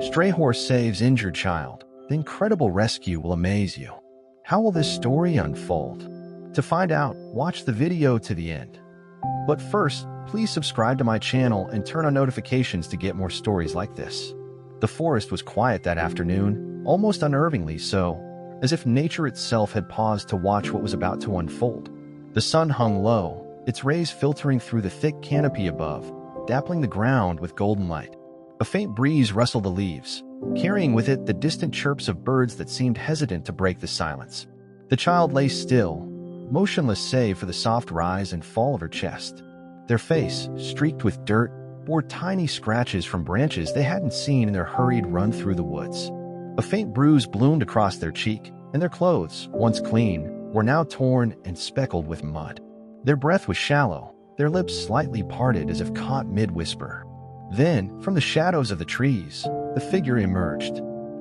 Stray horse saves injured child. The incredible rescue will amaze you. How will this story unfold? To find out, watch the video to the end. But first, please subscribe to my channel and turn on notifications to get more stories like this. The forest was quiet that afternoon, almost unnervingly so, as if nature itself had paused to watch what was about to unfold. The sun hung low, its rays filtering through the thick canopy above, dappling the ground with golden light. A faint breeze rustled the leaves, carrying with it the distant chirps of birds that seemed hesitant to break the silence. The child lay still, motionless save for the soft rise and fall of her chest. Their face, streaked with dirt, bore tiny scratches from branches they hadn't seen in their hurried run through the woods. A faint bruise bloomed across their cheek, and their clothes, once clean, were now torn and speckled with mud. Their breath was shallow, their lips slightly parted as if caught mid-whisper. Then, from the shadows of the trees, the figure emerged.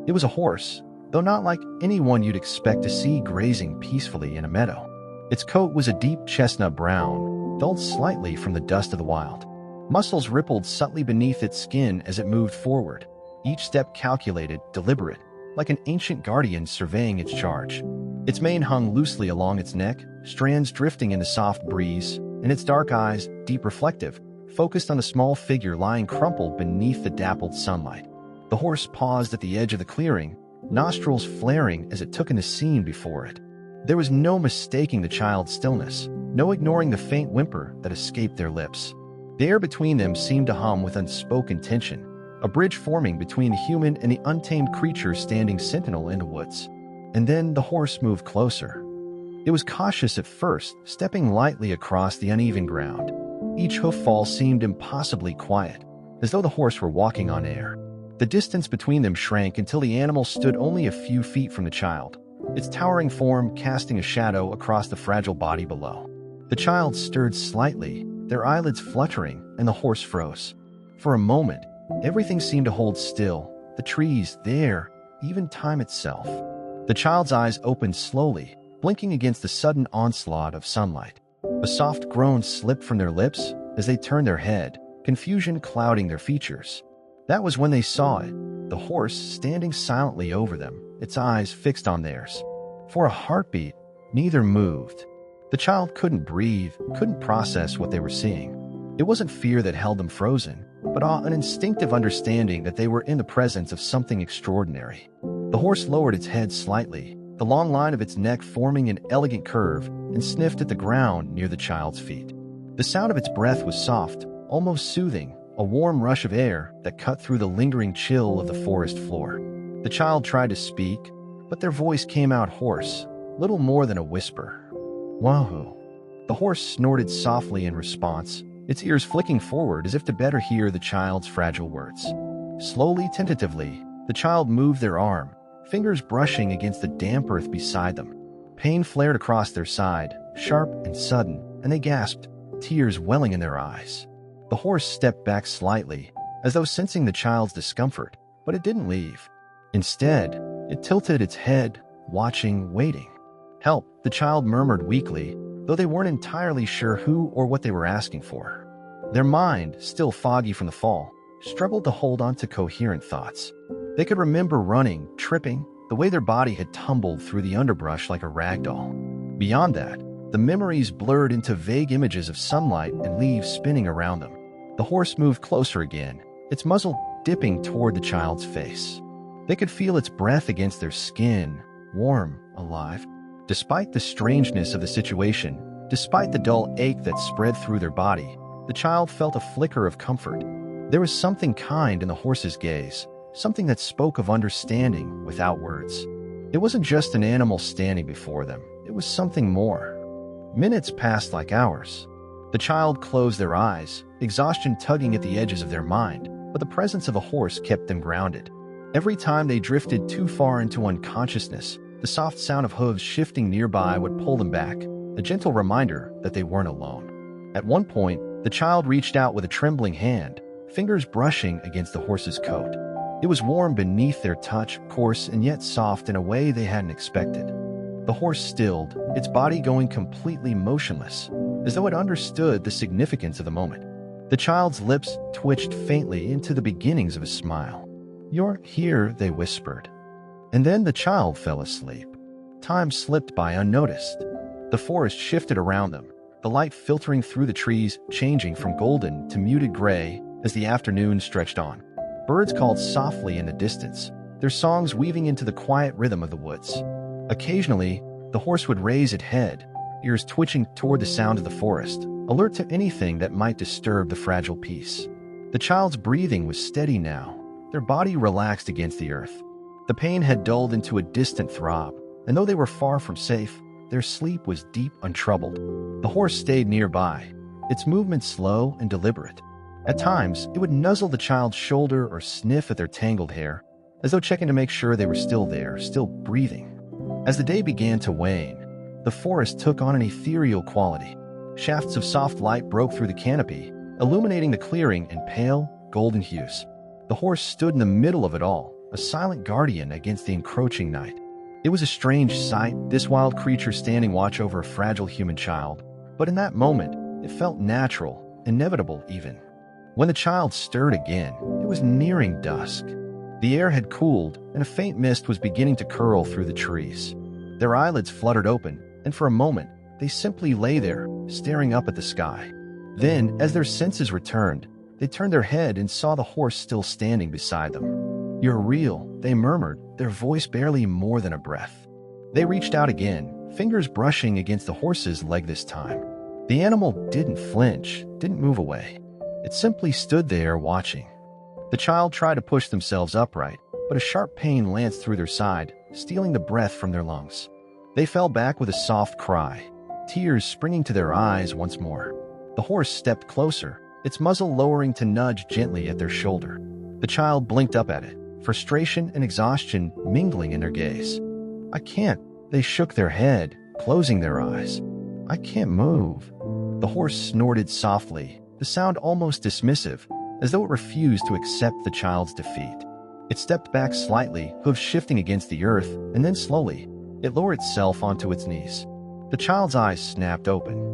It was a horse, though not like anyone you'd expect to see grazing peacefully in a meadow. Its coat was a deep chestnut brown, dulled slightly from the dust of the wild. Muscles rippled subtly beneath its skin as it moved forward, each step calculated, deliberate, like an ancient guardian surveying its charge. Its mane hung loosely along its neck, strands drifting in the soft breeze, and its dark eyes, deep reflective, focused on the small figure lying crumpled beneath the dappled sunlight. The horse paused at the edge of the clearing, nostrils flaring as it took in the scene before it. There was no mistaking the child's stillness, no ignoring the faint whimper that escaped their lips. The air between them seemed to hum with unspoken tension, a bridge forming between the human and the untamed creature standing sentinel in the woods. And then the horse moved closer. It was cautious at first, stepping lightly across the uneven ground. Each hoof-fall seemed impossibly quiet, as though the horse were walking on air. The distance between them shrank until the animal stood only a few feet from the child, its towering form casting a shadow across the fragile body below. The child stirred slightly, their eyelids fluttering, and the horse froze. For a moment, everything seemed to hold still, the trees, the air, even time itself. The child's eyes opened slowly, blinking against the sudden onslaught of sunlight. A soft groan slipped from their lips as they turned their head, confusion clouding their features. That was when they saw it, the horse standing silently over them, its eyes fixed on theirs. For a heartbeat, neither moved. The child couldn't breathe, couldn't process what they were seeing. It wasn't fear that held them frozen, but an instinctive understanding that they were in the presence of something extraordinary. The horse lowered its head slightly, the long line of its neck forming an elegant curve, and sniffed at the ground near the child's feet. The sound of its breath was soft, almost soothing, a warm rush of air that cut through the lingering chill of the forest floor. The child tried to speak, but their voice came out hoarse, little more than a whisper. "Wahoo!" The horse snorted softly in response, its ears flicking forward as if to better hear the child's fragile words. Slowly, tentatively, the child moved their arm, fingers brushing against the damp earth beside them. Pain flared across their side, sharp and sudden, and they gasped, tears welling in their eyes. The horse stepped back slightly, as though sensing the child's discomfort, but it didn't leave. Instead, it tilted its head, watching, waiting. "Help," the child murmured weakly, though they weren't entirely sure who or what they were asking for. Their mind, still foggy from the fall, struggled to hold on to coherent thoughts. They could remember running, tripping, the way their body had tumbled through the underbrush like a rag doll. Beyond that, the memories blurred into vague images of sunlight and leaves spinning around them. The horse moved closer again, its muzzle dipping toward the child's face. They could feel its breath against their skin, warm, alive. Despite the strangeness of the situation, despite the dull ache that spread through their body, the child felt a flicker of comfort. There was something kind in the horse's gaze, something that spoke of understanding without words. It wasn't just an animal standing before them, it was something more. Minutes passed like hours. The child closed their eyes, exhaustion tugging at the edges of their mind, but the presence of a horse kept them grounded. Every time they drifted too far into unconsciousness, the soft sound of hooves shifting nearby would pull them back, a gentle reminder that they weren't alone. At one point, the child reached out with a trembling hand, fingers brushing against the horse's coat. It was warm beneath their touch, coarse and yet soft in a way they hadn't expected. The horse stilled, its body going completely motionless, as though it understood the significance of the moment. The child's lips twitched faintly into the beginnings of a smile. "You're here," they whispered. And then the child fell asleep. Time slipped by unnoticed. The forest shifted around them, the light filtering through the trees, changing from golden to muted gray as the afternoon stretched on. Birds called softly in the distance, their songs weaving into the quiet rhythm of the woods. Occasionally, the horse would raise its head, ears twitching toward the sound of the forest, alert to anything that might disturb the fragile peace. The child's breathing was steady now, their body relaxed against the earth. The pain had dulled into a distant throb, and though they were far from safe, their sleep was deep, untroubled. The horse stayed nearby, its movements slow and deliberate. At times, it would nuzzle the child's shoulder or sniff at their tangled hair, as though checking to make sure they were still there, still breathing. As the day began to wane, the forest took on an ethereal quality. Shafts of soft light broke through the canopy, illuminating the clearing in pale, golden hues. The horse stood in the middle of it all, a silent guardian against the encroaching night. It was a strange sight, this wild creature standing watch over a fragile human child, but in that moment, it felt natural, inevitable even. When the child stirred again, it was nearing dusk. The air had cooled, and a faint mist was beginning to curl through the trees. Their eyelids fluttered open, and for a moment, they simply lay there, staring up at the sky. Then, as their senses returned, they turned their head and saw the horse still standing beside them. "You're real," they murmured, their voice barely more than a breath. They reached out again, fingers brushing against the horse's leg this time. The animal didn't flinch, didn't move away. It simply stood there watching. The child tried to push themselves upright, but a sharp pain lanced through their side, stealing the breath from their lungs. They fell back with a soft cry, tears springing to their eyes once more. The horse stepped closer, its muzzle lowering to nudge gently at their shoulder. The child blinked up at it, frustration and exhaustion mingling in their gaze. "I can't." They shook their head, closing their eyes. "I can't move." The horse snorted softly, the sound almost dismissive, as though it refused to accept the child's defeat. It stepped back slightly, hooves shifting against the earth, and then slowly, it lowered itself onto its knees. The child's eyes snapped open.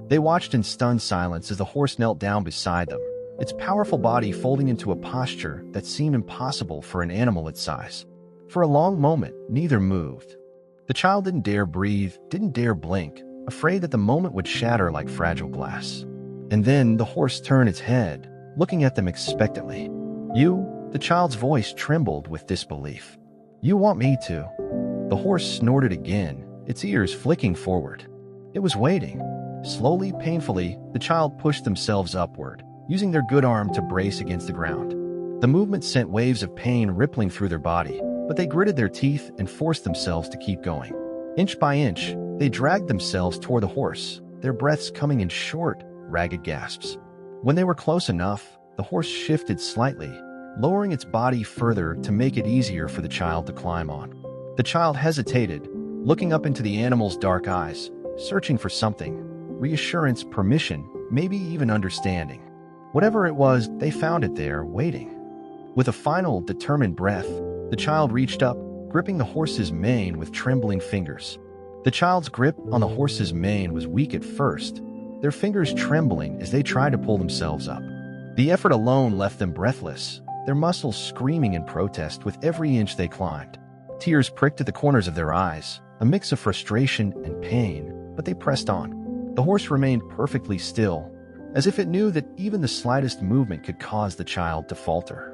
They watched in stunned silence as the horse knelt down beside them, its powerful body folding into a posture that seemed impossible for an animal its size. For a long moment, neither moved. The child didn't dare breathe, didn't dare blink, afraid that the moment would shatter like fragile glass. And then the horse turned its head, looking at them expectantly. "You?" The child's voice trembled with disbelief. "You want me to?" The horse snorted again, its ears flicking forward. It was waiting. Slowly, painfully, the child pushed themselves upward, using their good arm to brace against the ground. The movement sent waves of pain rippling through their body, but they gritted their teeth and forced themselves to keep going. Inch by inch, they dragged themselves toward the horse, their breaths coming in short, ragged gasps. When they were close enough, the horse shifted slightly, lowering its body further to make it easier for the child to climb on. The child hesitated, looking up into the animal's dark eyes, searching for something. Reassurance, permission, maybe even understanding. Whatever it was, they found it there, waiting. With a final, determined breath, the child reached up, gripping the horse's mane with trembling fingers. The child's grip on the horse's mane was weak at first, their fingers trembling as they tried to pull themselves up. The effort alone left them breathless, their muscles screaming in protest with every inch they climbed. Tears pricked at the corners of their eyes, a mix of frustration and pain, but they pressed on. The horse remained perfectly still, as if it knew that even the slightest movement could cause the child to falter.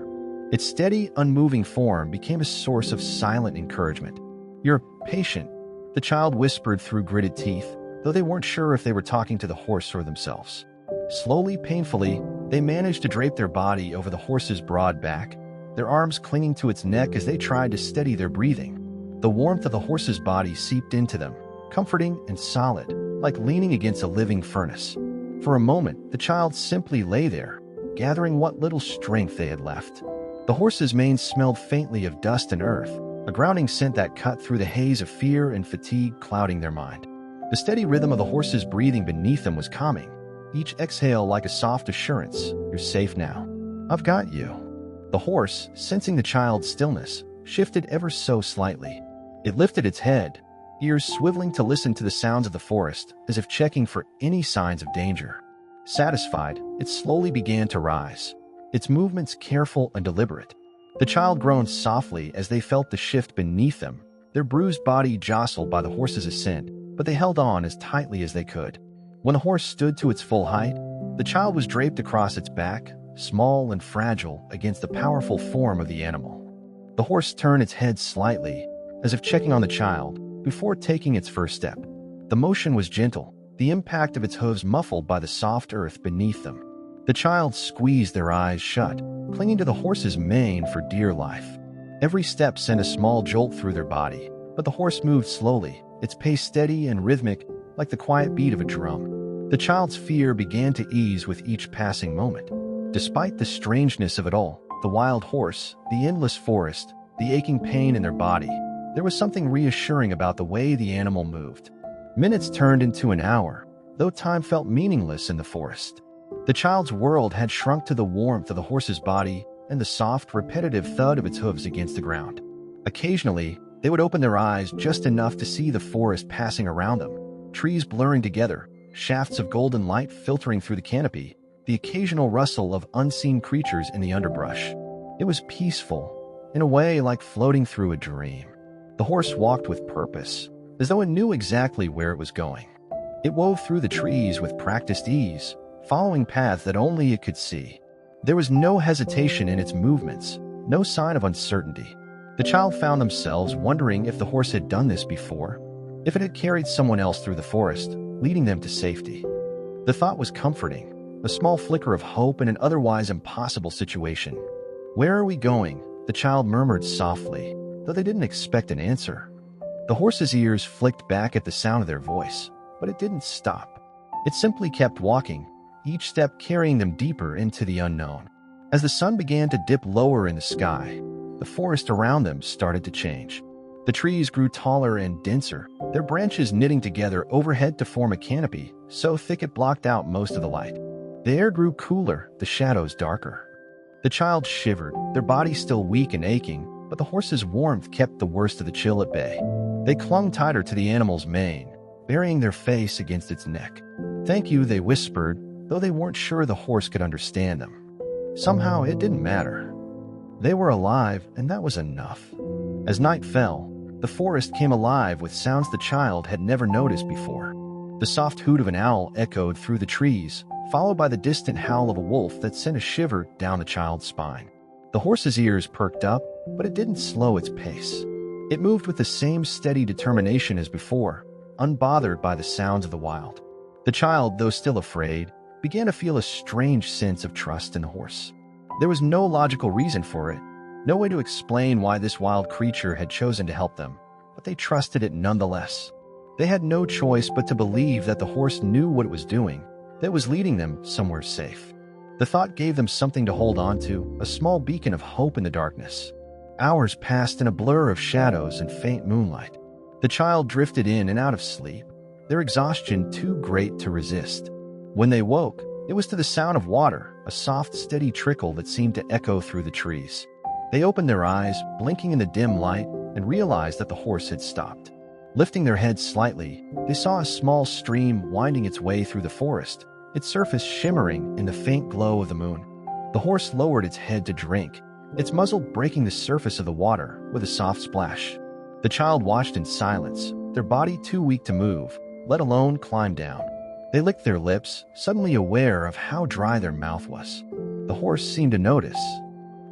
Its steady, unmoving form became a source of silent encouragement. "You're patient," the child whispered through gritted teeth, though they weren't sure if they were talking to the horse or themselves. Slowly, painfully, they managed to drape their body over the horse's broad back, their arms clinging to its neck as they tried to steady their breathing. The warmth of the horse's body seeped into them, comforting and solid, like leaning against a living furnace. For a moment, the child simply lay there, gathering what little strength they had left. The horse's mane smelled faintly of dust and earth, a grounding scent that cut through the haze of fear and fatigue clouding their mind. The steady rhythm of the horse's breathing beneath them was calming, each exhale like a soft assurance, "You're safe now. I've got you." The horse, sensing the child's stillness, shifted ever so slightly. It lifted its head, ears swiveling to listen to the sounds of the forest, as if checking for any signs of danger. Satisfied, it slowly began to rise, its movements careful and deliberate. The child groaned softly as they felt the shift beneath them, their bruised body jostled by the horse's ascent, but they held on as tightly as they could. When the horse stood to its full height, the child was draped across its back, small and fragile against the powerful form of the animal. The horse turned its head slightly, as if checking on the child, before taking its first step. The motion was gentle, the impact of its hooves muffled by the soft earth beneath them. The child squeezed their eyes shut, clinging to the horse's mane for dear life. Every step sent a small jolt through their body, but the horse moved slowly, its pace steady and rhythmic, like the quiet beat of a drum. The child's fear began to ease with each passing moment. Despite the strangeness of it all, the wild horse, the endless forest, the aching pain in their body, there was something reassuring about the way the animal moved. Minutes turned into an hour, though time felt meaningless in the forest. The child's world had shrunk to the warmth of the horse's body and the soft, repetitive thud of its hooves against the ground. Occasionally, they would open their eyes just enough to see the forest passing around them, trees blurring together, shafts of golden light filtering through the canopy, the occasional rustle of unseen creatures in the underbrush. It was peaceful, in a way like floating through a dream. The horse walked with purpose, as though it knew exactly where it was going. It wove through the trees with practiced ease, following paths that only it could see. There was no hesitation in its movements, no sign of uncertainty. The child found themselves wondering if the horse had done this before, if it had carried someone else through the forest, leading them to safety. The thought was comforting, a small flicker of hope in an otherwise impossible situation. "Where are we going?" the child murmured softly, though they didn't expect an answer. The horse's ears flicked back at the sound of their voice, but it didn't stop. It simply kept walking, each step carrying them deeper into the unknown. As the sun began to dip lower in the sky, the forest around them started to change. The trees grew taller and denser, their branches knitting together overhead to form a canopy so thick it blocked out most of the light. The air grew cooler, the shadows darker. The child shivered, their bodies still weak and aching, but the horse's warmth kept the worst of the chill at bay. They clung tighter to the animal's mane, burying their face against its neck. "Thank you," they whispered, though they weren't sure the horse could understand them. Somehow it didn't matter. They were alive, and that was enough. As night fell, the forest came alive with sounds the child had never noticed before. The soft hoot of an owl echoed through the trees, followed by the distant howl of a wolf that sent a shiver down the child's spine. The horse's ears perked up, but it didn't slow its pace. It moved with the same steady determination as before, unbothered by the sounds of the wild. The child, though still afraid, began to feel a strange sense of trust in the horse. There was no logical reason for it, no way to explain why this wild creature had chosen to help them, but they trusted it nonetheless. They had no choice but to believe that the horse knew what it was doing, that it was leading them somewhere safe. The thought gave them something to hold on to, a small beacon of hope in the darkness. Hours passed in a blur of shadows and faint moonlight. The child drifted in and out of sleep, their exhaustion too great to resist. When they woke, it was to the sound of water, a soft, steady trickle that seemed to echo through the trees. They opened their eyes, blinking in the dim light, and realized that the horse had stopped. Lifting their heads slightly, they saw a small stream winding its way through the forest, its surface shimmering in the faint glow of the moon. The horse lowered its head to drink, its muzzle breaking the surface of the water with a soft splash. The child watched in silence, their body too weak to move, let alone climb down. They licked their lips, suddenly aware of how dry their mouth was. The horse seemed to notice.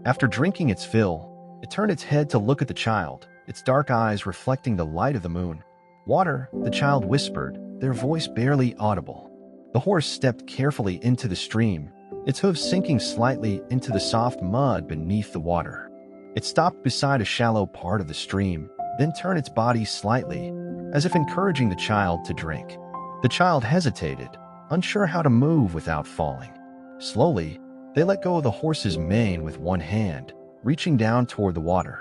After drinking its fill, it turned its head to look at the child, its dark eyes reflecting the light of the moon. "Water," the child whispered, their voice barely audible. The horse stepped carefully into the stream, its hooves sinking slightly into the soft mud beneath the water. It stopped beside a shallow part of the stream, then turned its body slightly, as if encouraging the child to drink. The child hesitated, unsure how to move without falling. Slowly, they let go of the horse's mane with one hand, reaching down toward the water.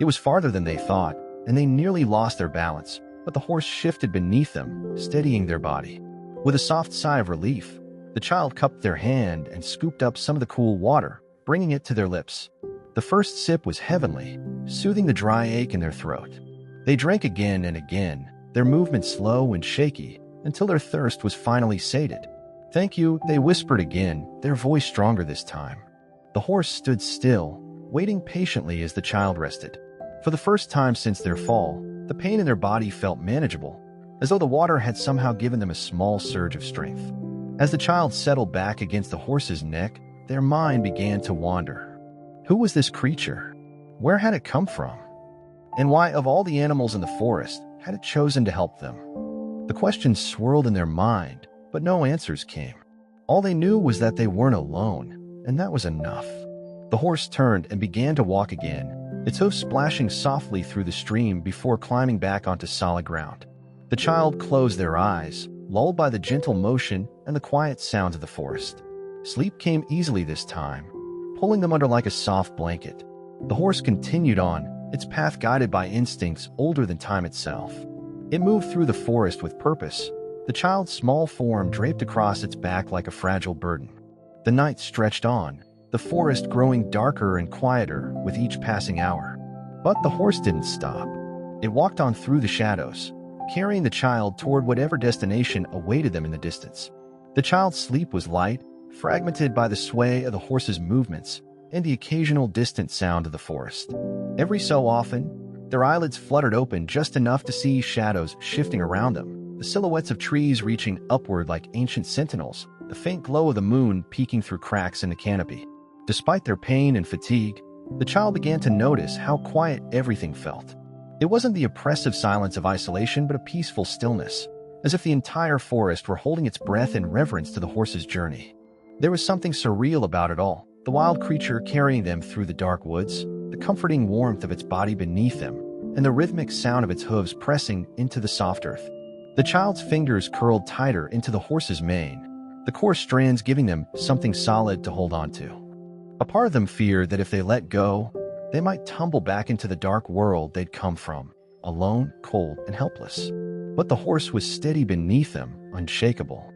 It was farther than they thought, and they nearly lost their balance, but the horse shifted beneath them, steadying their body. With a soft sigh of relief, the child cupped their hand and scooped up some of the cool water, bringing it to their lips. The first sip was heavenly, soothing the dry ache in their throat. They drank again and again, their movements slow and shaky, until their thirst was finally sated. "Thank you," they whispered again, their voice stronger this time. The horse stood still, waiting patiently as the child rested. For the first time since their fall, the pain in their body felt manageable, as though the water had somehow given them a small surge of strength. As the child settled back against the horse's neck, their mind began to wander. Who was this creature? Where had it come from? And why, of all the animals in the forest, had it chosen to help them? The questions swirled in their mind, but no answers came. All they knew was that they weren't alone, and that was enough. The horse turned and began to walk again, its hooves splashing softly through the stream before climbing back onto solid ground. The child closed their eyes, lulled by the gentle motion and the quiet sounds of the forest. Sleep came easily this time, pulling them under like a soft blanket. The horse continued on, its path guided by instincts older than time itself. It moved through the forest with purpose, the child's small form draped across its back like a fragile burden. The night stretched on, the forest growing darker and quieter with each passing hour. But the horse didn't stop. It walked on through the shadows, carrying the child toward whatever destination awaited them in the distance. The child's sleep was light, fragmented by the sway of the horse's movements and the occasional distant sound of the forest. Every so often, their eyelids fluttered open just enough to see shadows shifting around them, the silhouettes of trees reaching upward like ancient sentinels, the faint glow of the moon peeking through cracks in the canopy. Despite their pain and fatigue, the child began to notice how quiet everything felt. It wasn't the oppressive silence of isolation, but a peaceful stillness, as if the entire forest were holding its breath in reverence to the horse's journey. There was something surreal about it all, the wild creature carrying them through the dark woods, the comforting warmth of its body beneath them, and the rhythmic sound of its hooves pressing into the soft earth. The child's fingers curled tighter into the horse's mane, the coarse strands giving them something solid to hold on to. A part of them feared that if they let go, they might tumble back into the dark world they'd come from, alone, cold, and helpless. But the horse was steady beneath them, unshakable.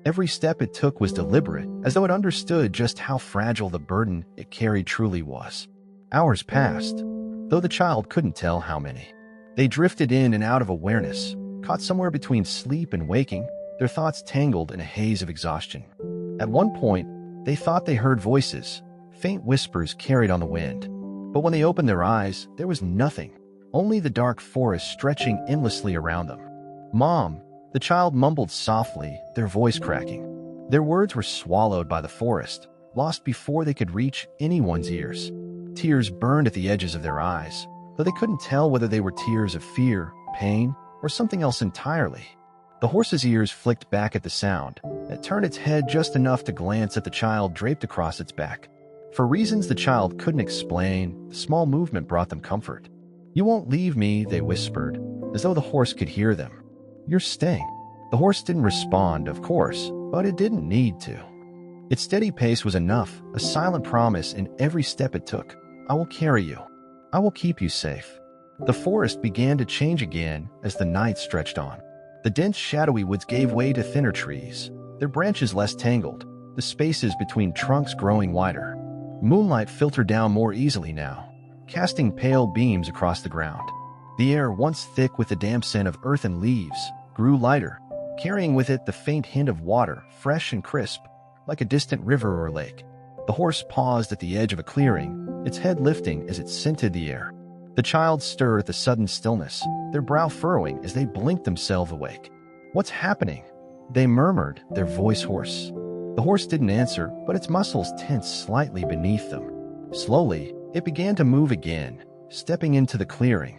Every step it took was deliberate, as though it understood just how fragile the burden it carried truly was. Hours passed, though the child couldn't tell how many. They drifted in and out of awareness, caught somewhere between sleep and waking, their thoughts tangled in a haze of exhaustion. At one point, they thought they heard voices, faint whispers carried on the wind. But when they opened their eyes, there was nothing, only the dark forest stretching endlessly around them. "Mom," the child mumbled softly, their voice cracking. Their words were swallowed by the forest, lost before they could reach anyone's ears. Tears burned at the edges of their eyes, though they couldn't tell whether they were tears of fear, pain, or something else entirely. The horse's ears flicked back at the sound. It turned its head just enough to glance at the child draped across its back. For reasons the child couldn't explain, the small movement brought them comfort. "You won't leave me," they whispered, as though the horse could hear them. "You're staying." The horse didn't respond, of course, but it didn't need to. Its steady pace was enough, a silent promise in every step it took. "I will carry you. I will keep you safe." The forest began to change again as the night stretched on. The dense, shadowy woods gave way to thinner trees, their branches less tangled, the spaces between trunks growing wider. Moonlight filtered down more easily now, casting pale beams across the ground. The air, once thick with the damp scent of earth and leaves, grew lighter, carrying with it the faint hint of water, fresh and crisp, like a distant river or lake. The horse paused at the edge of a clearing, its head lifting as it scented the air. The child stirred at the sudden stillness, their brow furrowing as they blinked themselves awake. "What's happening?" they murmured, their voice hoarse. The horse didn't answer, but its muscles tensed slightly beneath them. Slowly, it began to move again, stepping into the clearing.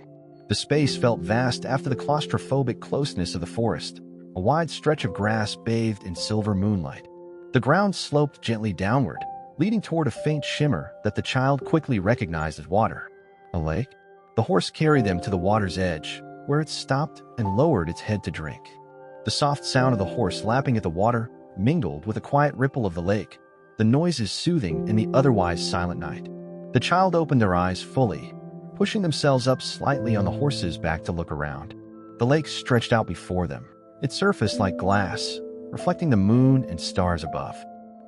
The space felt vast after the claustrophobic closeness of the forest, a wide stretch of grass bathed in silver moonlight. The ground sloped gently downward, leading toward a faint shimmer that the child quickly recognized as water. A lake? The horse carried them to the water's edge, where it stopped and lowered its head to drink. The soft sound of the horse lapping at the water mingled with the quiet ripple of the lake, the noises soothing in the otherwise silent night. The child opened their eyes fully, pushing themselves up slightly on the horse's back to look around. The lake stretched out before them, its surface like glass, reflecting the moon and stars above.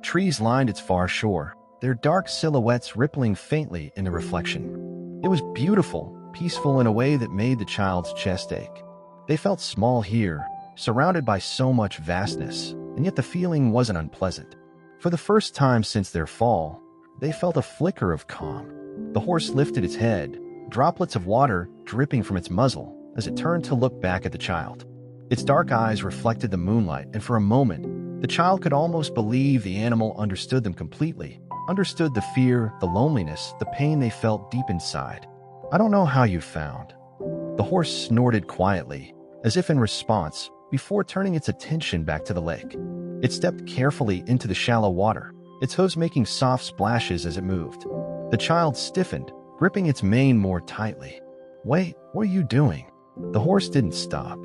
Trees lined its far shore, their dark silhouettes rippling faintly in the reflection. It was beautiful, peaceful in a way that made the child's chest ache. They felt small here, surrounded by so much vastness, and yet the feeling wasn't unpleasant. For the first time since their fall, they felt a flicker of calm. The horse lifted its head, droplets of water dripping from its muzzle as it turned to look back at the child. Its dark eyes reflected the moonlight, and for a moment, the child could almost believe the animal understood them completely, understood the fear, the loneliness, the pain they felt deep inside. "I don't know how you found." The horse snorted quietly, as if in response, before turning its attention back to the lake. It stepped carefully into the shallow water, its hooves making soft splashes as it moved. The child stiffened, gripping its mane more tightly. "Wait, what are you doing?" The horse didn't stop.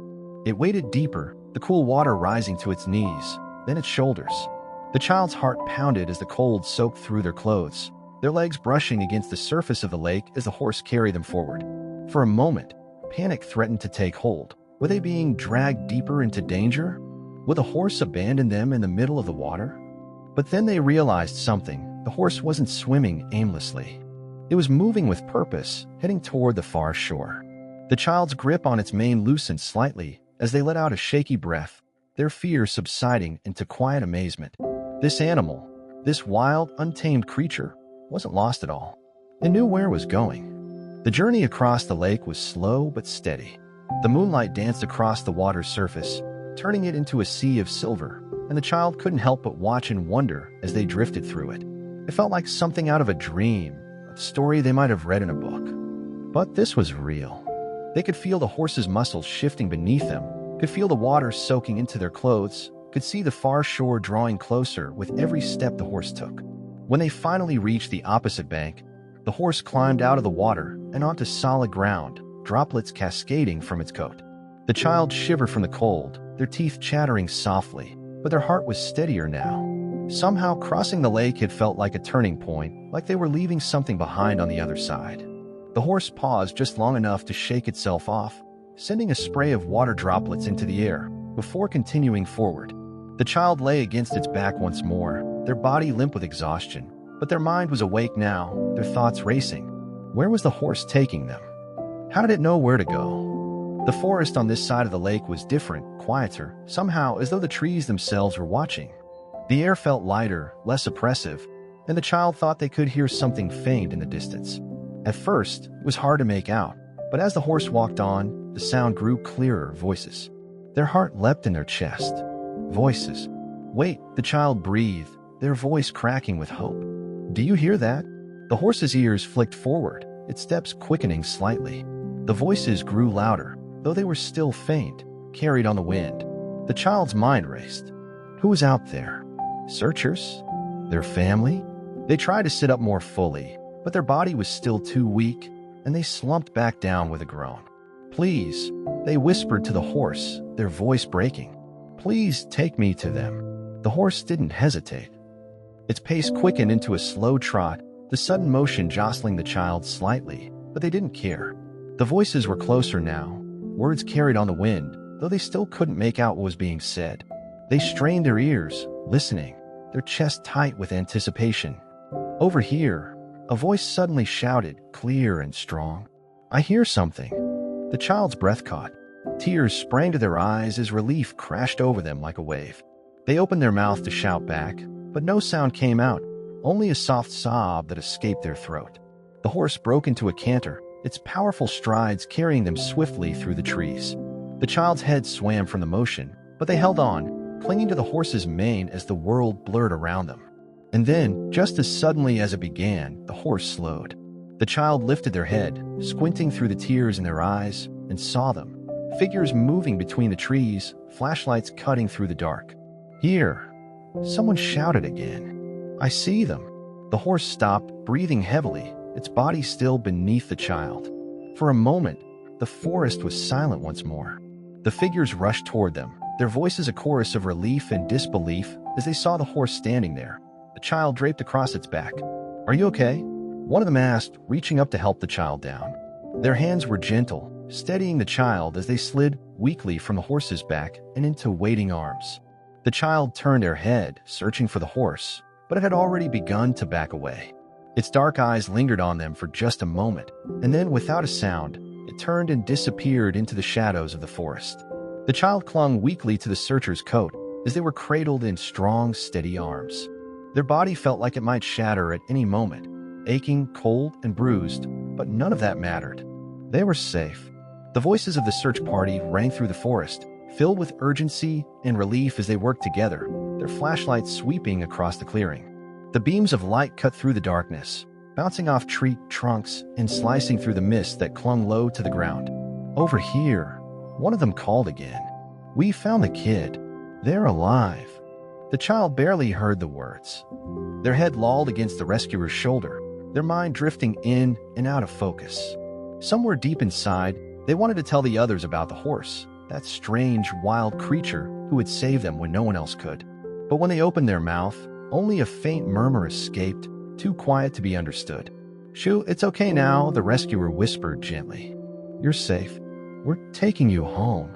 It waded deeper, the cool water rising to its knees, then its shoulders. The child's heart pounded as the cold soaked through their clothes, their legs brushing against the surface of the lake as the horse carried them forward. For a moment, panic threatened to take hold. Were they being dragged deeper into danger? Would the horse abandon them in the middle of the water? But then they realized something. The horse wasn't swimming aimlessly. It was moving with purpose, heading toward the far shore. The child's grip on its mane loosened slightly as they let out a shaky breath, their fear subsiding into quiet amazement. This animal, this wild, untamed creature, wasn't lost at all. It knew where it was going. The journey across the lake was slow but steady. The moonlight danced across the water's surface, turning it into a sea of silver, and the child couldn't help but watch in wonder as they drifted through it. It felt like something out of a dream, a story they might have read in a book. But this was real. They could feel the horse's muscles shifting beneath them, could feel the water soaking into their clothes, could see the far shore drawing closer with every step the horse took. When they finally reached the opposite bank, the horse climbed out of the water and onto solid ground, droplets cascading from its coat. The child shivered from the cold, their teeth chattering softly, but their heart was steadier now. Somehow, crossing the lake had felt like a turning point, like they were leaving something behind on the other side. The horse paused just long enough to shake itself off, sending a spray of water droplets into the air, before continuing forward. The child lay against its back once more, their body limp with exhaustion, but their mind was awake now, their thoughts racing. Where was the horse taking them? How did it know where to go? The forest on this side of the lake was different, quieter, somehow as though the trees themselves were watching. The air felt lighter, less oppressive, and the child thought they could hear something faint in the distance. At first, it was hard to make out, but as the horse walked on, the sound grew clearer, voices. Their heart leapt in their chest. Voices. "Wait," the child breathed, their voice cracking with hope. "Do you hear that?" The horse's ears flicked forward, its steps quickening slightly. The voices grew louder, though they were still faint, carried on the wind. The child's mind raced. Who was out there? Searchers? Their family? They tried to sit up more fully, but their body was still too weak, and they slumped back down with a groan. "Please," they whispered to the horse, their voice breaking. "Please take me to them." The horse didn't hesitate. Its pace quickened into a slow trot, the sudden motion jostling the child slightly, but they didn't care. The voices were closer now, words carried on the wind, though they still couldn't make out what was being said. They strained their ears, listening, their chests tight with anticipation. Over here, a voice suddenly shouted, clear and strong. "I hear something." The child's breath caught. Tears sprang to their eyes as relief crashed over them like a wave. They opened their mouth to shout back, but no sound came out, only a soft sob that escaped their throat. The horse broke into a canter, its powerful strides carrying them swiftly through the trees. The child's head swam from the motion, but they held on, clinging to the horse's mane as the world blurred around them. And then, just as suddenly as it began, the horse slowed. The child lifted their head, squinting through the tears in their eyes, and saw them. Figures moving between the trees, flashlights cutting through the dark. "Here!" Someone shouted again. "I see them." The horse stopped, breathing heavily, its body still beneath the child. For a moment, the forest was silent once more. The figures rushed toward them, their voices a chorus of relief and disbelief as they saw the horse standing there, the child draped across its back. "Are you okay?" one of them asked, reaching up to help the child down. Their hands were gentle, steadying the child as they slid weakly from the horse's back and into waiting arms. The child turned their head, searching for the horse, but it had already begun to back away. Its dark eyes lingered on them for just a moment, and then, without a sound, it turned and disappeared into the shadows of the forest. The child clung weakly to the searcher's coat as they were cradled in strong, steady arms. Their body felt like it might shatter at any moment, aching, cold, and bruised, but none of that mattered. They were safe. The voices of the search party rang through the forest, filled with urgency and relief as they worked together, their flashlights sweeping across the clearing. The beams of light cut through the darkness, bouncing off tree trunks and slicing through the mist that clung low to the ground. "Over here," one of them called again. "We found the kid. They're alive." The child barely heard the words. Their head lolled against the rescuer's shoulder, their mind drifting in and out of focus. Somewhere deep inside, they wanted to tell the others about the horse, that strange, wild creature who had saved them when no one else could. But when they opened their mouth, only a faint murmur escaped, too quiet to be understood. "Shoo, it's okay now," the rescuer whispered gently. "You're safe. We're taking you home."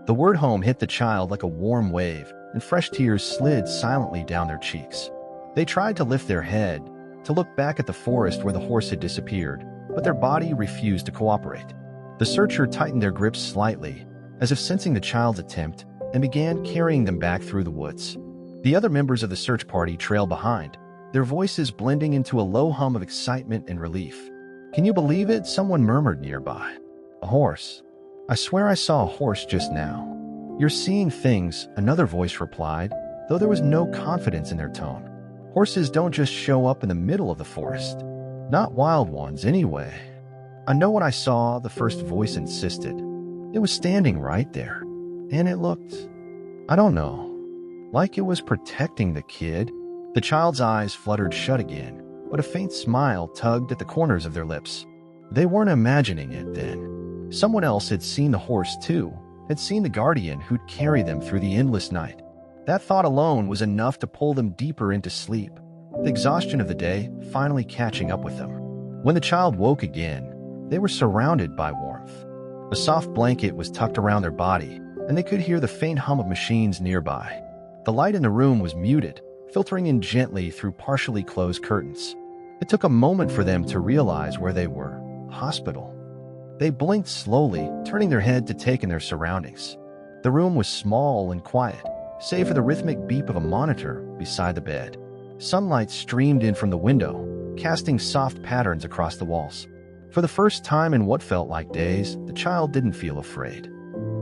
The word home hit the child like a warm wave, and fresh tears slid silently down their cheeks. They tried to lift their head, to look back at the forest where the horse had disappeared, but their body refused to cooperate. The searcher tightened their grip slightly, as if sensing the child's attempt, and began carrying them back through the woods. The other members of the search party trailed behind, their voices blending into a low hum of excitement and relief. "Can you believe it?" someone murmured nearby. "A horse. I swear I saw a horse just now." "You're seeing things," another voice replied, though there was no confidence in their tone. "Horses don't just show up in the middle of the forest. Not wild ones, anyway." "I know what I saw," the first voice insisted. "It was standing right there. And it looked, I don't know, like it was protecting the kid." The child's eyes fluttered shut again, but a faint smile tugged at the corners of their lips. They weren't imagining it then. Someone else had seen the horse too, had seen the guardian who'd carry them through the endless night. That thought alone was enough to pull them deeper into sleep, the exhaustion of the day finally catching up with them. When the child woke again, they were surrounded by warmth. A soft blanket was tucked around their body, and they could hear the faint hum of machines nearby. The light in the room was muted, filtering in gently through partially closed curtains. It took a moment for them to realize where they were: hospital. They blinked slowly, turning their head to take in their surroundings. The room was small and quiet, save for the rhythmic beep of a monitor beside the bed. Sunlight streamed in from the window, casting soft patterns across the walls. For the first time in what felt like days, the child didn't feel afraid.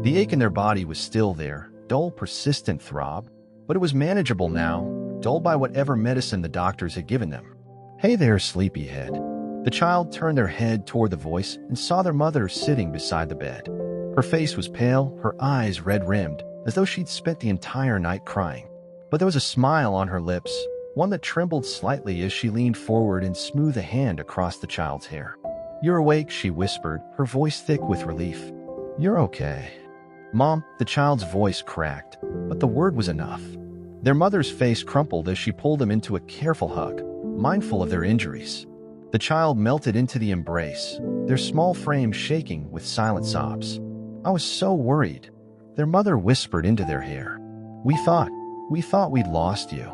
The ache in their body was still there, dull, persistent throb, but it was manageable now, dulled by whatever medicine the doctors had given them. "Hey there, sleepyhead." The child turned their head toward the voice and saw their mother sitting beside the bed. Her face was pale, her eyes red-rimmed, as though she'd spent the entire night crying. But there was a smile on her lips, one that trembled slightly as she leaned forward and smoothed a hand across the child's hair. "You're awake," she whispered, her voice thick with relief. "You're okay." "Mom," the child's voice cracked, but the word was enough. Their mother's face crumpled as she pulled them into a careful hug, mindful of their injuries. The child melted into the embrace, their small frame shaking with silent sobs. "I was so worried," their mother whispered into their hair. We thought we'd lost you."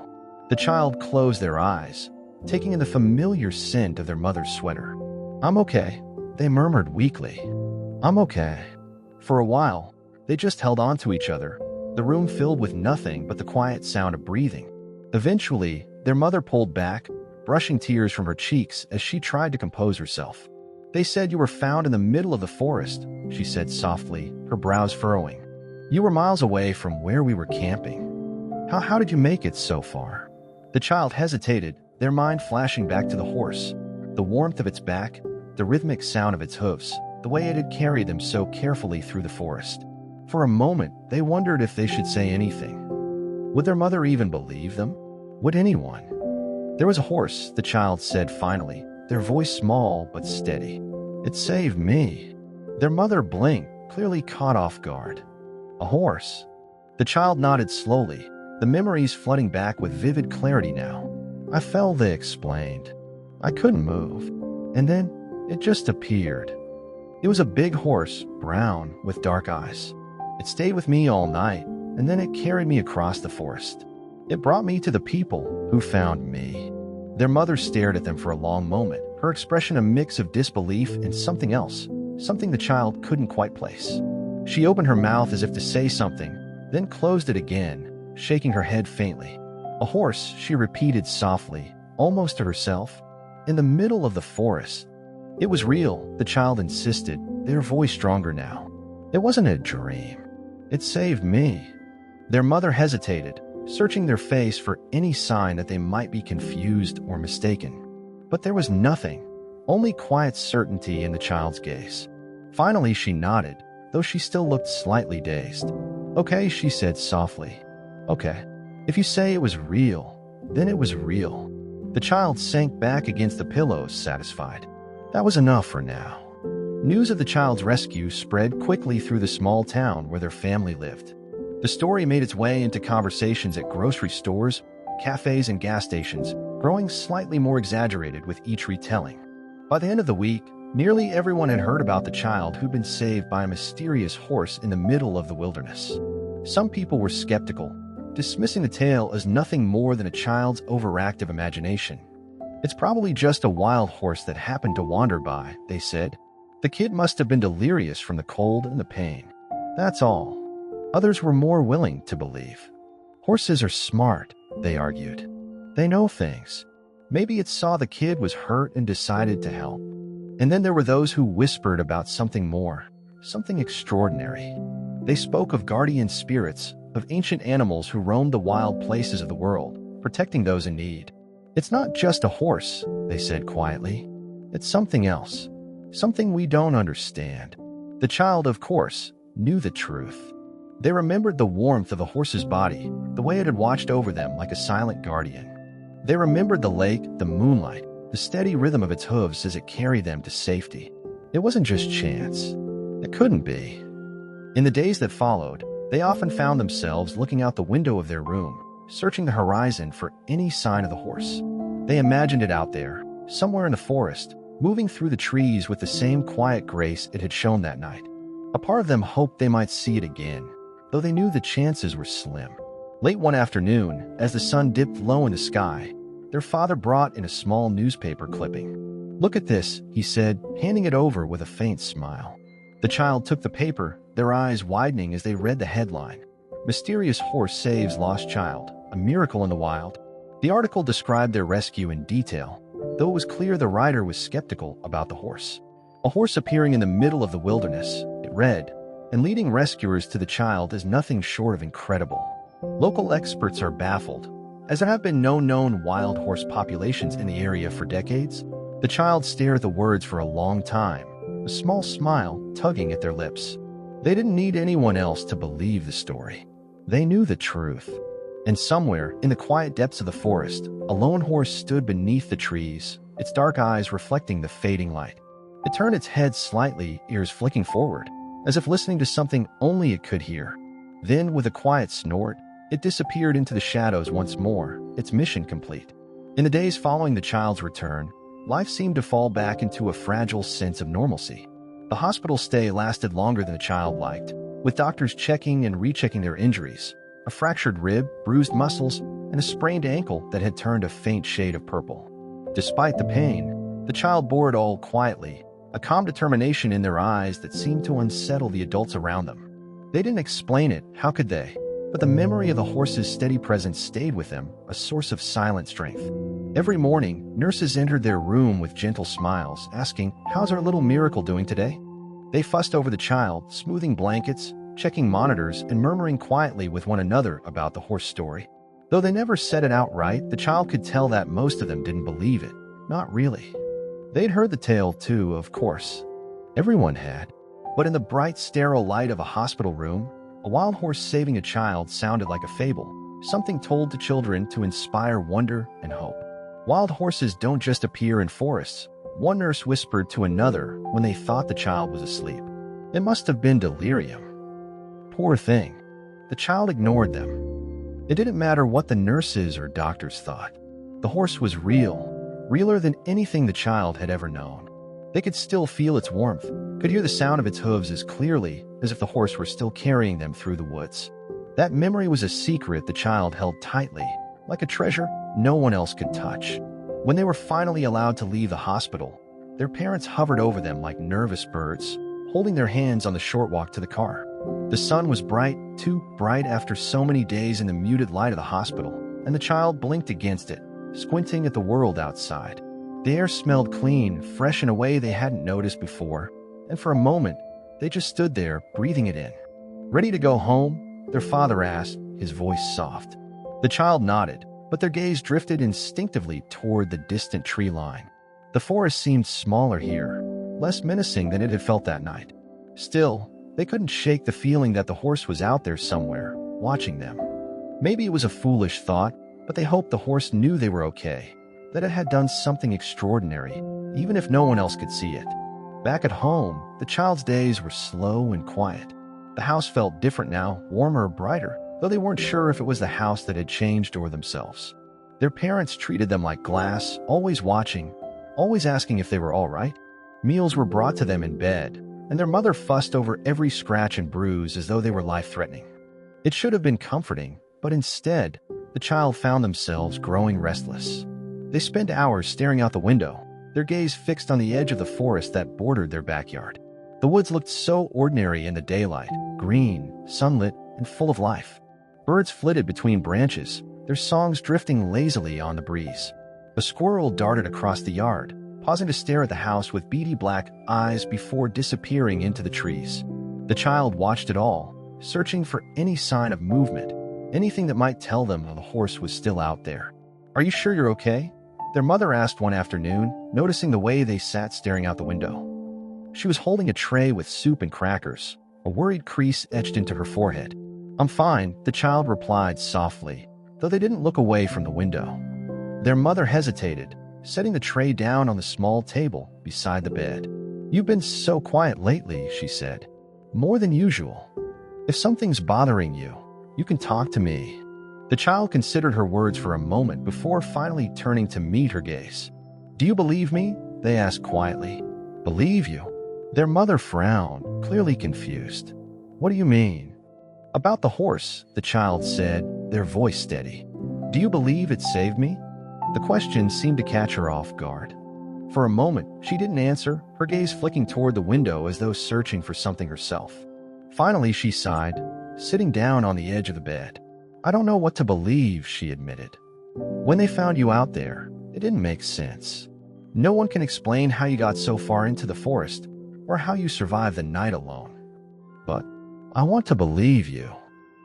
The child closed their eyes, taking in the familiar scent of their mother's sweater. "I'm okay," they murmured weakly. "I'm okay." For a while, they just held on to each other, the room filled with nothing but the quiet sound of breathing. Eventually, their mother pulled back, brushing tears from her cheeks as she tried to compose herself. "They said you were found in the middle of the forest," she said softly, her brows furrowing. "You were miles away from where we were camping. How did you make it so far?" The child hesitated, their mind flashing back to the horse, the warmth of its back, the rhythmic sound of its hooves, the way it had carried them so carefully through the forest. For a moment, they wondered if they should say anything. Would their mother even believe them? Would anyone? "There was a horse," the child said finally, their voice small but steady. "It saved me." Their mother blinked, clearly caught off guard. "A horse?" The child nodded slowly, the memories flooding back with vivid clarity now. "I fell," they explained. "I couldn't move. And then it just appeared. It was a big horse, brown, with dark eyes. It stayed with me all night, and then it carried me across the forest. It brought me to the people who found me." Their mother stared at them for a long moment, her expression a mix of disbelief and something else, something the child couldn't quite place. She opened her mouth as if to say something, then closed it again, shaking her head faintly. "A horse," she repeated softly, almost to herself. in the middle of the forest. It was real, the child insisted, their voice stronger now. It wasn't a dream. It saved me. Their mother hesitated, searching their face for any sign that they might be confused or mistaken. But there was nothing, only quiet certainty in the child's gaze. Finally, she nodded, though she still looked slightly dazed. "Okay," she said softly. "Okay. If you say it was real, then it was real." The child sank back against the pillows, satisfied. That was enough for now. News of the child's rescue spread quickly through the small town where their family lived. The story made its way into conversations at grocery stores, cafes, and gas stations, growing slightly more exaggerated with each retelling. By the end of the week, nearly everyone had heard about the child who'd been saved by a mysterious horse in the middle of the wilderness. Some people were skeptical, dismissing the tale as nothing more than a child's overactive imagination. "It's probably just a wild horse that happened to wander by," they said. "The kid must have been delirious from the cold and the pain. That's all." Others were more willing to believe. "Horses are smart," they argued. "They know things. Maybe it saw the kid was hurt and decided to help." And then there were those who whispered about something more, something extraordinary. They spoke of guardian spirits, of ancient animals who roamed the wild places of the world, protecting those in need. "It's not just a horse," they said quietly. "It's something else, something we don't understand." The child, of course, knew the truth. They remembered the warmth of the horse's body, the way it had watched over them like a silent guardian. They remembered the lake, the moonlight, the steady rhythm of its hooves as it carried them to safety. It wasn't just chance. It couldn't be. In the days that followed, they often found themselves looking out the window of their room, searching the horizon for any sign of the horse. They imagined it out there, somewhere in the forest, moving through the trees with the same quiet grace it had shown that night. A part of them hoped they might see it again, though they knew the chances were slim. Late one afternoon, as the sun dipped low in the sky, their father brought in a small newspaper clipping. "Look at this," he said, handing it over with a faint smile. The child took the paper, their eyes widening as they read the headline, "Mysterious Horse Saves Lost Child, a Miracle in the Wild." The article described their rescue in detail, though it was clear the writer was skeptical about the horse. "A horse appearing in the middle of the wilderness," it read, "and leading rescuers to the child is nothing short of incredible. Local experts are baffled, as there have been no known wild horse populations in the area for decades." The child stared at the words for a long time, a small smile tugging at their lips. They didn't need anyone else to believe the story. They knew the truth. And somewhere, in the quiet depths of the forest, a lone horse stood beneath the trees, its dark eyes reflecting the fading light. It turned its head slightly, ears flicking forward, as if listening to something only it could hear. Then, with a quiet snort, it disappeared into the shadows once more, its mission complete. In the days following the child's return, life seemed to fall back into a fragile sense of normalcy. The hospital stay lasted longer than the child liked, with doctors checking and rechecking their injuries, a fractured rib, bruised muscles, and a sprained ankle that had turned a faint shade of purple. Despite the pain, the child bore it all quietly, a calm determination in their eyes that seemed to unsettle the adults around them. They didn't explain it, how could they? But the memory of the horse's steady presence stayed with them, a source of silent strength. Every morning, nurses entered their room with gentle smiles, asking, "How's our little miracle doing today?" They fussed over the child, smoothing blankets, checking monitors, and murmuring quietly with one another about the horse story. Though they never said it outright, the child could tell that most of them didn't believe it. Not really. They'd heard the tale too, of course. Everyone had. But in the bright, sterile light of a hospital room, a wild horse saving a child sounded like a fable, something told to children to inspire wonder and hope. Wild horses don't just appear in forests, one nurse whispered to another when they thought the child was asleep. It must have been delirium. Poor thing. The child ignored them. It didn't matter what the nurses or doctors thought. The horse was real, realer than anything the child had ever known. They could still feel its warmth, could hear the sound of its hooves as clearly as if the horse were still carrying them through the woods. That memory was a secret the child held tightly, like a treasure no one else could touch. When they were finally allowed to leave the hospital, their parents hovered over them like nervous birds, holding their hands on the short walk to the car. The sun was bright, too bright after so many days in the muted light of the hospital, and the child blinked against it, squinting at the world outside. The air smelled clean, fresh in a way they hadn't noticed before, and for a moment, they just stood there, breathing it in. "Ready to go home?" their father asked, his voice soft. The child nodded, but their gaze drifted instinctively toward the distant tree line. The forest seemed smaller here, less menacing than it had felt that night. Still, they couldn't shake the feeling that the horse was out there somewhere, watching them. Maybe it was a foolish thought, but they hoped the horse knew they were okay, that it had done something extraordinary, even if no one else could see it. Back at home, the child's days were slow and quiet. The house felt different now, warmer, brighter, though they weren't sure if it was the house that had changed or themselves. Their parents treated them like glass, always watching, always asking if they were all right. Meals were brought to them in bed, and their mother fussed over every scratch and bruise as though they were life-threatening. It should have been comforting, but instead, the child found themselves growing restless. They spent hours staring out the window, their gaze fixed on the edge of the forest that bordered their backyard. The woods looked so ordinary in the daylight, green, sunlit, and full of life. Birds flitted between branches, their songs drifting lazily on the breeze. A squirrel darted across the yard, pausing to stare at the house with beady black eyes before disappearing into the trees. The child watched it all, searching for any sign of movement, anything that might tell them the horse was still out there. "Are you sure you're okay?" their mother asked one afternoon, noticing the way they sat staring out the window. She was holding a tray with soup and crackers, a worried crease etched into her forehead. "I'm fine," the child replied softly, though they didn't look away from the window. Their mother hesitated, setting the tray down on the small table beside the bed. "You've been so quiet lately," she said. "More than usual. If something's bothering you, you can talk to me." The child considered her words for a moment before finally turning to meet her gaze. "Do you believe me?" they asked quietly. "Believe you?" Their mother frowned, clearly confused. "What do you mean?" "About the horse," the child said, their voice steady. "Do you believe it saved me?" The question seemed to catch her off guard. For a moment, she didn't answer, her gaze flicking toward the window as though searching for something herself. Finally, she sighed, sitting down on the edge of the bed. "I don't know what to believe," she admitted. "When they found you out there, it didn't make sense. No one can explain how you got so far into the forest, or how you survived the night alone. But I want to believe you."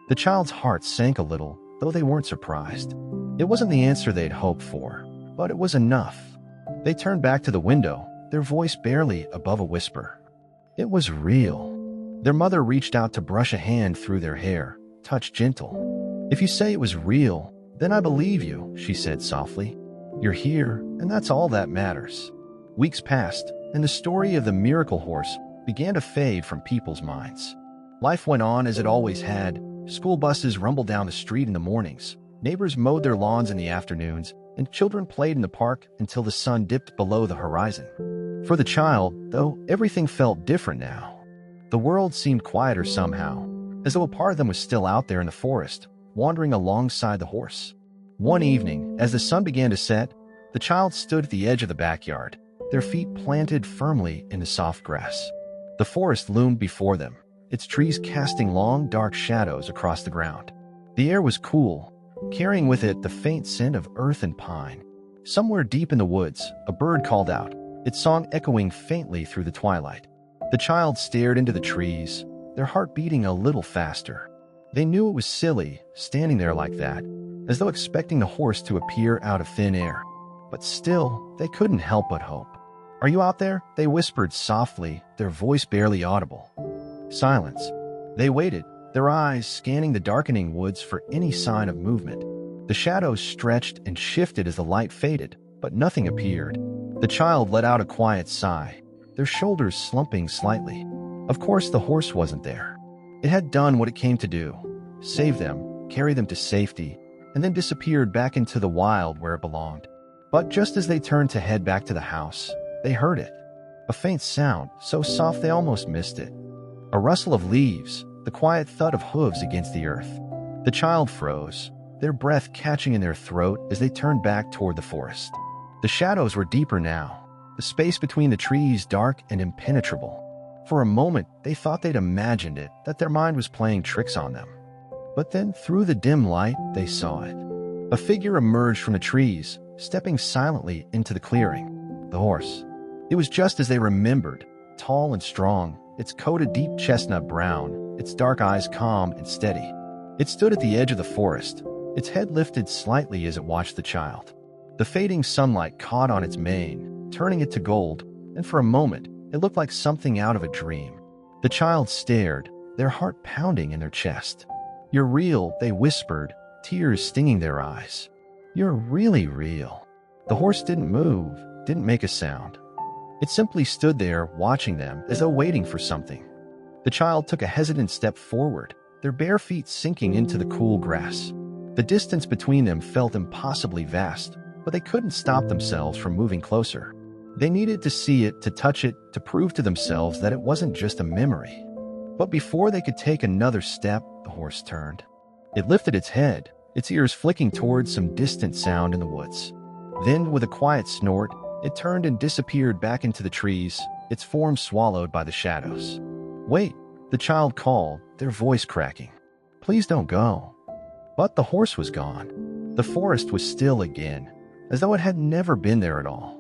The child's heart sank a little, though they weren't surprised. It wasn't the answer they'd hoped for, but it was enough. They turned back to the window, their voice barely above a whisper. "It was real." Their mother reached out to brush a hand through their hair, touch gentle. "If you say it was real, then I believe you," she said softly. "You're here, and that's all that matters." Weeks passed, and the story of the miracle horse began to fade from people's minds. Life went on as it always had. School buses rumbled down the street in the mornings, neighbors mowed their lawns in the afternoons, and children played in the park until the sun dipped below the horizon. For the child, though, everything felt different now. The world seemed quieter somehow, as though a part of them was still out there in the forest, wandering alongside the horse. One evening, as the sun began to set, the child stood at the edge of the backyard, their feet planted firmly in the soft grass. The forest loomed before them, its trees casting long, dark shadows across the ground. The air was cool, carrying with it the faint scent of earth and pine. Somewhere deep in the woods, a bird called out, its song echoing faintly through the twilight. The child stared into the trees, their heart beating a little faster. They knew it was silly, standing there like that, as though expecting the horse to appear out of thin air. But still, they couldn't help but hope. "Are you out there?" they whispered softly, their voice barely audible. Silence. They waited, their eyes scanning the darkening woods for any sign of movement. The shadows stretched and shifted as the light faded, but nothing appeared. The child let out a quiet sigh, their shoulders slumping slightly. Of course, the horse wasn't there. It had done what it came to do, save them, carry them to safety, and then disappeared back into the wild where it belonged. But just as they turned to head back to the house, they heard it. A faint sound, so soft they almost missed it. A rustle of leaves, the quiet thud of hooves against the earth. The child froze, their breath catching in their throat as they turned back toward the forest. The shadows were deeper now, the space between the trees dark and impenetrable. For a moment, they thought they'd imagined it, that their mind was playing tricks on them. But then, through the dim light, they saw it. A figure emerged from the trees, stepping silently into the clearing. The horse. It was just as they remembered, tall and strong, its coat a deep chestnut brown, its dark eyes calm and steady. It stood at the edge of the forest, its head lifted slightly as it watched the child. The fading sunlight caught on its mane, turning it to gold, and for a moment, it looked like something out of a dream. The child stared, their heart pounding in their chest. "You're real," they whispered, tears stinging their eyes. "You're really real." The horse didn't move, didn't make a sound. It simply stood there, watching them, as though waiting for something. The child took a hesitant step forward, their bare feet sinking into the cool grass. The distance between them felt impossibly vast, but they couldn't stop themselves from moving closer. They needed to see it, to touch it, to prove to themselves that it wasn't just a memory. But before they could take another step, the horse turned. It lifted its head, its ears flicking towards some distant sound in the woods. Then, with a quiet snort, it turned and disappeared back into the trees, its form swallowed by the shadows. "Wait," the child called, their voice cracking. "Please don't go." But the horse was gone. The forest was still again, as though it had never been there at all.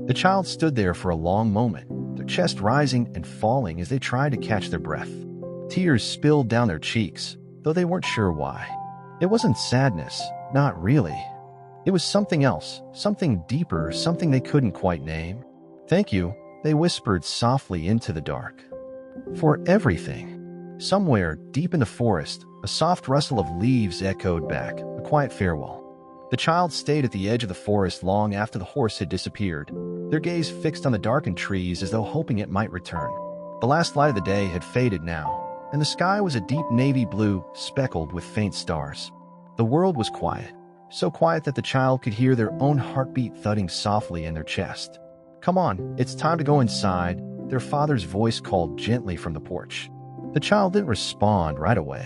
The child stood there for a long moment, their chest rising and falling as they tried to catch their breath. Tears spilled down their cheeks, though they weren't sure why. It wasn't sadness, not really. It was something else, something deeper, something they couldn't quite name. "Thank you," they whispered softly into the dark. "For everything." Somewhere, deep in the forest, a soft rustle of leaves echoed back, a quiet farewell. The child stayed at the edge of the forest long after the horse had disappeared, their gaze fixed on the darkened trees as though hoping it might return. The last light of the day had faded now, and the sky was a deep navy blue, speckled with faint stars. The world was quiet, so quiet that the child could hear their own heartbeat thudding softly in their chest. "Come on, it's time to go inside," their father's voice called gently from the porch. The child didn't respond right away.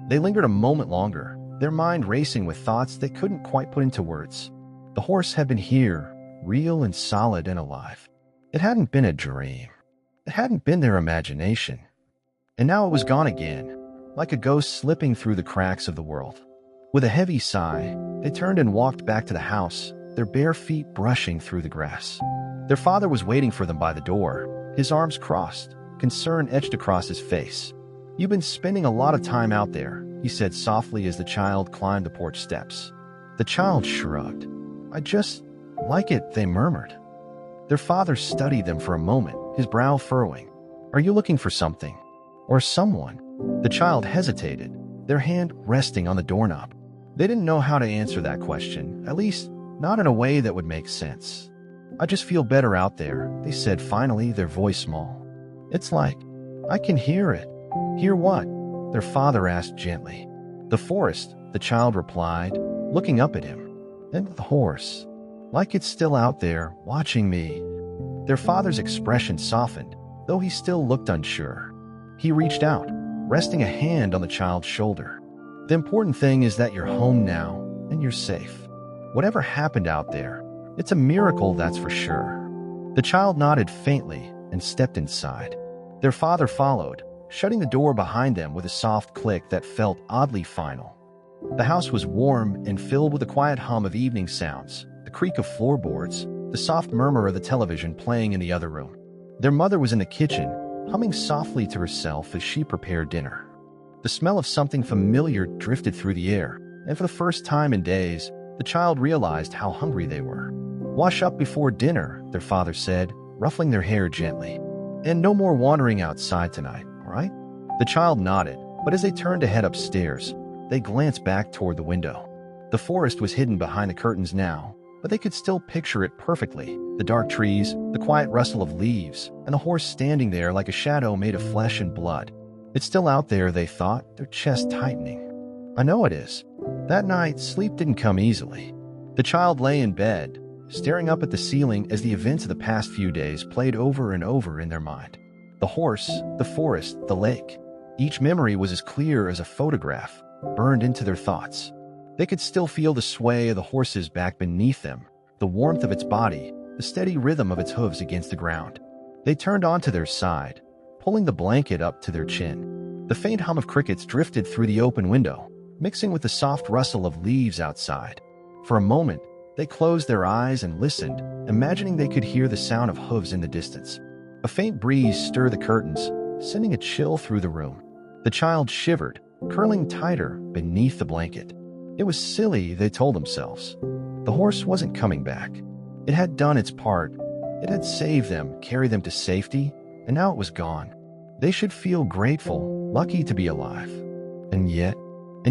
They lingered a moment longer, their mind racing with thoughts they couldn't quite put into words. The horse had been here, real and solid and alive. It hadn't been a dream. It hadn't been their imagination. And now it was gone again, like a ghost slipping through the cracks of the world. With a heavy sigh, they turned and walked back to the house, their bare feet brushing through the grass. Their father was waiting for them by the door, his arms crossed, concern etched across his face. "You've been spending a lot of time out there," he said softly as the child climbed the porch steps. The child shrugged. "I just like it," they murmured. Their father studied them for a moment, his brow furrowing. "Are you looking for something? Or someone?" The child hesitated, their hand resting on the doorknob. They didn't know how to answer that question, at least not in a way that would make sense. "I just feel better out there," they said finally, their voice small. "It's like I can hear it." "Hear what?" their father asked gently. "The forest," the child replied, looking up at him. "And the horse. Like it's still out there, watching me." Their father's expression softened, though he still looked unsure. He reached out, resting a hand on the child's shoulder. "The important thing is that you're home now, and you're safe. Whatever happened out there, it's a miracle, that's for sure." The child nodded faintly and stepped inside. Their father followed, shutting the door behind them with a soft click that felt oddly final. The house was warm and filled with the quiet hum of evening sounds, the creak of floorboards, the soft murmur of the television playing in the other room. Their mother was in the kitchen, humming softly to herself as she prepared dinner. The smell of something familiar drifted through the air, and for the first time in days, the child realized how hungry they were. "Wash up before dinner," their father said, ruffling their hair gently. "And no more wandering outside tonight, all right?" The child nodded, but as they turned to head upstairs, they glanced back toward the window. The forest was hidden behind the curtains now, but they could still picture it perfectly. The dark trees, the quiet rustle of leaves, and the horse standing there like a shadow made of flesh and blood. "It's still out there," they thought, their chest tightening. "I know it is." That night, sleep didn't come easily. The child lay in bed, staring up at the ceiling as the events of the past few days played over and over in their mind. The horse, the forest, the lake. Each memory was as clear as a photograph, burned into their thoughts. They could still feel the sway of the horse's back beneath them, the warmth of its body, the steady rhythm of its hooves against the ground. They turned onto their side, pulling the blanket up to their chin. The faint hum of crickets drifted through the open window, mixing with the soft rustle of leaves outside. For a moment, They closed their eyes and listened, imagining they could hear the sound of hooves in the distance. A faint breeze stirred the curtains, sending a chill through the room. The child shivered, curling tighter beneath the blanket. It was silly, they told themselves. The horse wasn't coming back. It had done its part. It had saved them, carried them to safety, and now it was gone. They should feel grateful, lucky to be alive. And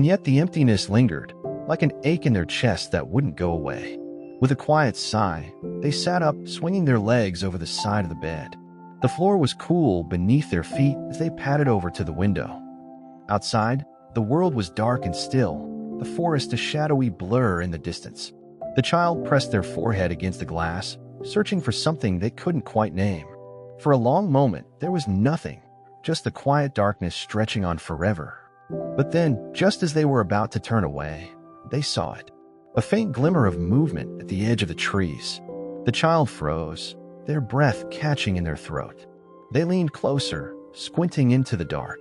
yet the emptiness lingered, like an ache in their chest that wouldn't go away. With a quiet sigh, they sat up, swinging their legs over the side of the bed. The floor was cool beneath their feet as they padded over to the window. Outside, the world was dark and still, the forest a shadowy blur in the distance. The child pressed their forehead against the glass, searching for something they couldn't quite name. For a long moment, there was nothing, just the quiet darkness stretching on forever. But then, just as they were about to turn away, they saw it. A faint glimmer of movement at the edge of the trees. The child froze, their breath catching in their throat. They leaned closer, squinting into the dark.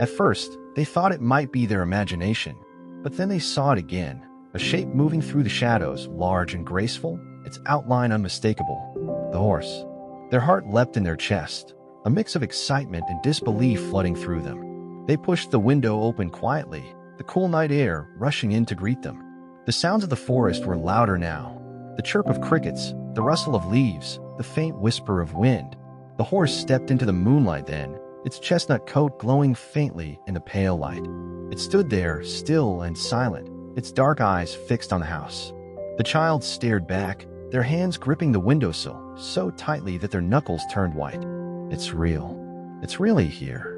At first, they thought it might be their imagination, but then they saw it again, a shape moving through the shadows, large and graceful, its outline unmistakable. The horse. Their heart leapt in their chest, a mix of excitement and disbelief flooding through them. They pushed the window open quietly, the cool night air rushing in to greet them. The sounds of the forest were louder now. The chirp of crickets, the rustle of leaves, the faint whisper of wind. The horse stepped into the moonlight then, its chestnut coat glowing faintly in the pale light. It stood there, still and silent, its dark eyes fixed on the house. The child stared back, their hands gripping the windowsill so tightly that their knuckles turned white. It's real. It's really here.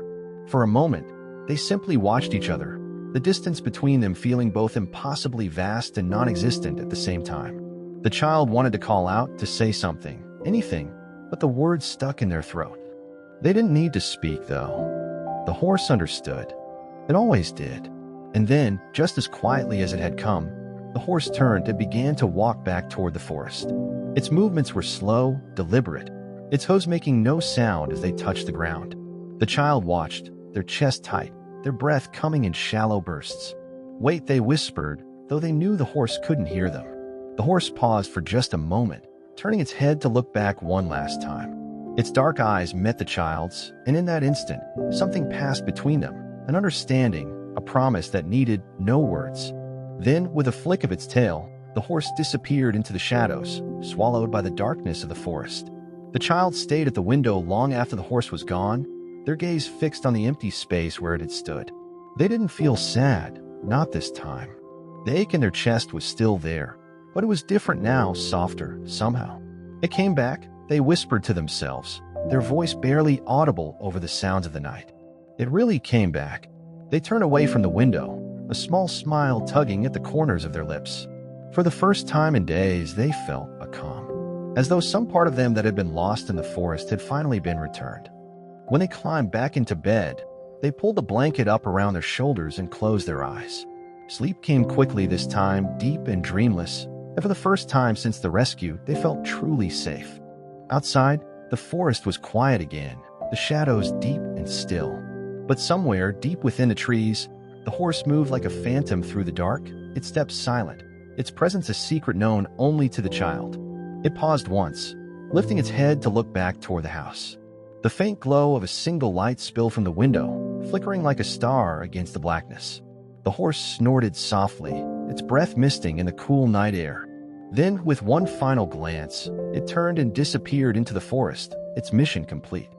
For a moment, they simply watched each other, the distance between them feeling both impossibly vast and non-existent at the same time. The child wanted to call out, to say something, anything, but the words stuck in their throat. They didn't need to speak, though. The horse understood. It always did. And then, just as quietly as it had come, the horse turned and began to walk back toward the forest. Its movements were slow, deliberate, its hooves making no sound as they touched the ground. The child watched, their chest tight, their breath coming in shallow bursts. Wait, they whispered, though they knew the horse couldn't hear them. The horse paused for just a moment, turning its head to look back one last time. Its dark eyes met the child's, and in that instant, something passed between them, an understanding, a promise that needed no words. Then, with a flick of its tail, the horse disappeared into the shadows, swallowed by the darkness of the forest. The child stayed at the window long after the horse was gone, their gaze fixed on the empty space where it had stood. They didn't feel sad, not this time. The ache in their chest was still there, but it was different now, softer, somehow. It came back, they whispered to themselves, their voice barely audible over the sounds of the night. It really came back. They turned away from the window, a small smile tugging at the corners of their lips. For the first time in days, they felt a calm, as though some part of them that had been lost in the forest had finally been returned. When they climbed back into bed, they pulled the blanket up around their shoulders and closed their eyes. Sleep came quickly this time, deep and dreamless, and for the first time since the rescue, they felt truly safe. Outside, the forest was quiet again, the shadows deep and still. But somewhere, deep within the trees, the horse moved like a phantom through the dark, its steps silent, its presence a secret known only to the child. It paused once, lifting its head to look back toward the house. The faint glow of a single light spilled from the window, flickering like a star against the blackness. The horse snorted softly, its breath misting in the cool night air. Then, with one final glance, it turned and disappeared into the forest, its mission complete.